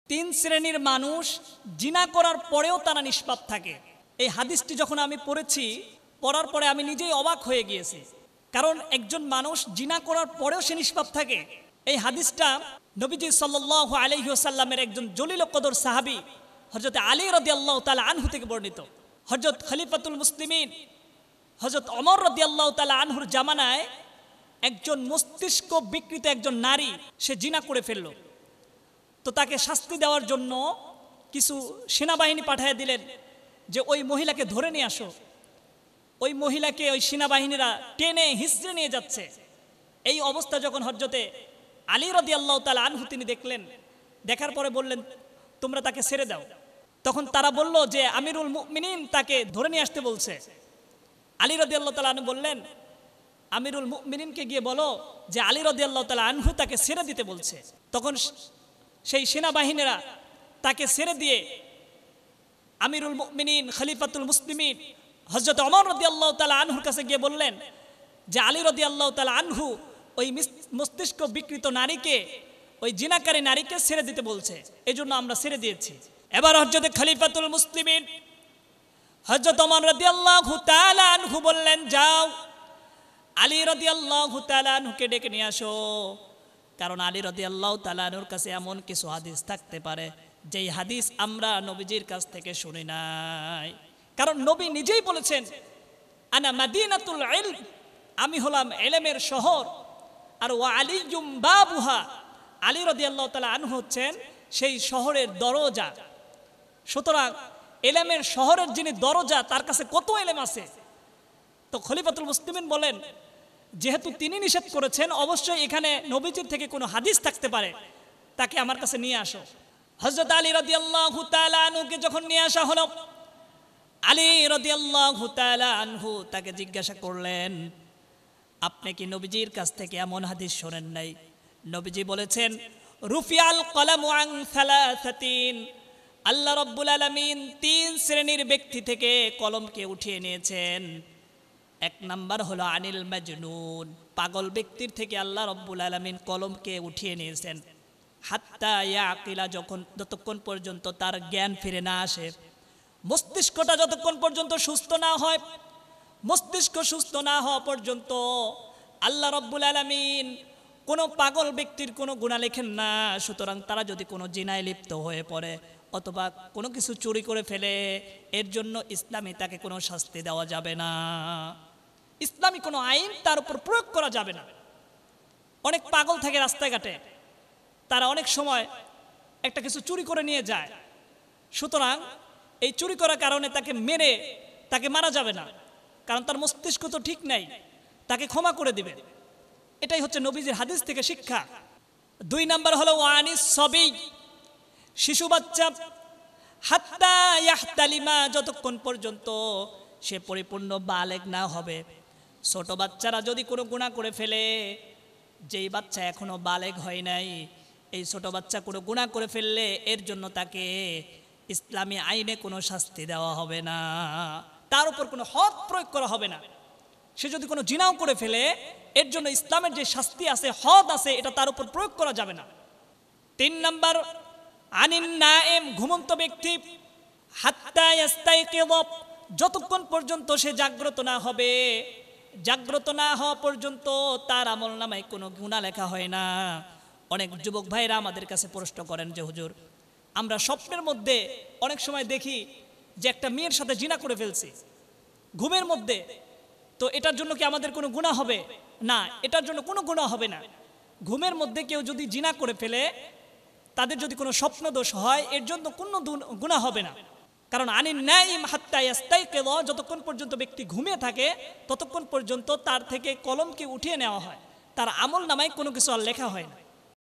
তিন শ্রেণীর মানুষ জিনা করার পরেও তারা নিষ্পাপ থাকে। এই হাদিসটি যখন আমি পড়ার পরে আমি নিজেই অবাক হয়ে গিয়েছি। কারণ একজন মানুষ জিনা করার পরেও সে নিষ্পাপ থাকে। এই হাদিসটা নবীজি সাল্লাল্লাহু আলাইহি ওয়াসাল্লামের একজন জলিল কদর সাহাবী হযরত আলী রাদিয়াল্লাহু তাআলা আনহু থেকে বর্ণিত। হযরত খলিফাতুল মুসলিমিন হযরত ওমর রাদিয়াল্লাহু তাআলা আনহুর জামানায় একজন মস্তিষ্ক বিকৃত একজন নারী সে জিনা করে ফেলল। তো তাকে শাস্তি দেওয়ার জন্য কিছু সেনাবাহিনী পাঠিয়ে দিলেন যে ওই মহিলাকে ধরে নিয়ে আসো। ওই মহিলাকে ওই সেনাবাহিনীরা টেনে হিঁচড়ে নিয়ে যাচ্ছে। এই অবস্থা যখন হযরতে আলী রাদিয়াল্লাহু তাআলা আনহু তিনি দেখলেন, দেখার পরে বললেন তোমরা তাকে ছেড়ে দাও। তখন তারা বলল যে আমিরুল মুমিনিন তাকে ধরে নিয়ে আসতে বলছে। আলী রাদিয়াল্লাহু তাআলা আনহু বললেন আমিরুল মুমিনিনকে গিয়ে বলো যে আলী রাদিয়াল্লাহু তাআলা আনহু তাকে ছেড়ে দিতে বলছে। তখন সেই সেনাবাহিনীরা তাকে ছেড়ে দিয়ে আমিরুল মুমিনিন খলিফাতুল মুসলিমিন হযরত ওমর রাদিয়াল্লাহু তাআলা আনহুর কাছে গিয়ে বললেন যে আলী রাদিয়াল্লাহু তাআলা আনহু ওই মস্তিষ্ক বিকৃত নারীকে, ওই জিনাকারী নারীকে ছেড়ে দিতে বলছে, এজন্য আমরা ছেড়ে দিয়েছি। এবার হযরত খলিফাতুল মুসলিমিন হযরত ওমর রাদিয়াল্লাহু তাআলা আনহু বললেন যাও আলী রাদিয়াল্লাহু তাআলা আনহুকে ডেকে নিয়ে আসো। কারণ আলী রাদিয়াল্লাহু তাআলা আনহুর কাছে এমন কিছু হাদিস থাকতে পারে যেই হাদিস আমরা নবীজির কাছ থেকে শুনি নাই। কারণ নবী নিজেই বলেছেন আনা মাদিনাতুল ইলম, আমি হলাম ইলমের শহর, আর ওয়া আলিয়ুম বাবুহা, আলী রাদিয়াল্লাহু তাআলা আনহু হচ্ছেন সেই শহরের দরজা। সুতরাং ইলমের শহরের যিনি দরজা তার কাছে কত ইলম আছে। তো খলিফাতুল মুসলিমিন বলেন যেহেতু তিনি নিষেধ করেছেন অবশ্যই এখানে নবীজির থেকে কোনো হাদিস থাকতে পারে, তাকে আমার কাছে নিয়ে আসো। হযরত আলী রাদিয়াল্লাহু তাআলা আনহুকে যখন নিয়ে আসা হলো, আলী রাদিয়াল্লাহু তাআলা আনহু তাকে জিজ্ঞাসা করলেন আপনি কি নবীজির কাছ থেকে এমন হাদিস শোনেন নাই? নবীজি বলেছেন রুফিয়াল কলামু আন সালাসাতিন, আল্লাহ রাব্বুল আলামিন তিন শ্রেণীর ব্যক্তি থেকে কলমকে উঠিয়ে নিয়েছেন। এক নাম্বার হলো আনিল মাজনুন, পাগল ব্যক্তির থেকে আল্লাহ রাব্বুল আলামিন কলমকে উঠিয়ে নিয়েছেন। হাত্তা ইয়াকিলা, যতক্ষণ পর্যন্ত তার জ্ঞান ফিরে না আসে, মস্তিষ্কটা যতক্ষণ পর্যন্ত সুস্থ না হয়, মস্তিষ্ক সুস্থ না হওয়া পর্যন্ত আল্লাহ রাব্বুল আলামিন কোনো পাগল ব্যক্তির কোনো গুনাহ লেখেন না। সুতরাং তারা যদি কোনো জিনায় লিপ্ত হয়ে পড়ে অথবা কোনো কিছু চুরি করে ফেলে, এর জন্য ইসলামে তাকে কোনো শাস্তি দেওয়া যাবে না, ইসলামী কোনো আইন তার উপর প্রয়োগ করা যাবে না। অনেক পাগল থাকে রাস্তাঘাটে, তারা অনেক সময় একটা কিছু চুরি করে নিয়ে যায়। সুতরাং এই চুরি করার কারণে তাকে মেরে তাকে মারা যাবে না, কারণ তার মস্তিষ্ক তো ঠিক নাই, তাকে ক্ষমা করে দিবে। এটাই হচ্ছে নবীজির হাদিস থেকে শিক্ষা। দুই নাম্বার হলো ওয়ানিস সবি, শিশু বাচ্চা, হাত্তা ইয়াহতালিমা, যতক্ষণ পর্যন্ত সে পরিপূর্ণ বালেগ না হবে। ছোট বাচ্চারা যদি কোনো গুনাহ করে ফেলে, যেই বাচ্চা এখনো বালেগ হয় নাই, এই ছোট বাচ্চা কোনো গুনাহ করে ফেললে এর জন্য তাকে ইসলামী আইনে কোনো শাস্তি দেওয়া হবে না, তার উপর কোনো হদ প্রয়োগ করা হবে না। সে যদি কোনো জিনাও করে ফেলে এর জন্য ইসলামের যে শাস্তি আছে, হদ আছে, এটা তার উপর প্রয়োগ করা যাবে না। তিন নাম্বার আনিন নায়েম, ঘুমন্ত ব্যক্তি, হাত্তা ইয়াস্তাইকিয, যতক্ষণ পর্যন্ত সে জাগ্রত না হবে, জাগ্রত না হওয়া পর্যন্ত তার আমলনামায় কোনো গুনাহ লেখা হয় না। অনেক যুবক ভাইরা আমাদের কাছে প্রশ্ন করেন যে হুজুর, আমরা স্বপ্নের মধ্যে অনেক সময় দেখি যে একটা মেয়ের সাথে জিনা করে ফেলছি ঘুমের মধ্যে, তো এটার জন্য কি আমাদের কোনো গুনাহ হবে? না, এটার জন্য কোনো গুনাহ হবে না। ঘুমের মধ্যে কেউ যদি জিনা করে ফেলে, তাদের যদি কোনো স্বপ্ন দোষ হয়, এর জন্য কোনো গুনাহ হবে না। কারণ আনিন নাইম হাত্তা ইয়াস্তাইকিয, যতক্ষণ পর্যন্ত ব্যক্তি ঘুমিয়ে থাকে ততক্ষণ পর্যন্ত তার থেকে কলমকে উঠিয়ে নেওয়া হয়, তার আমল নামায় কোনো কিছু আর লেখা হয় না।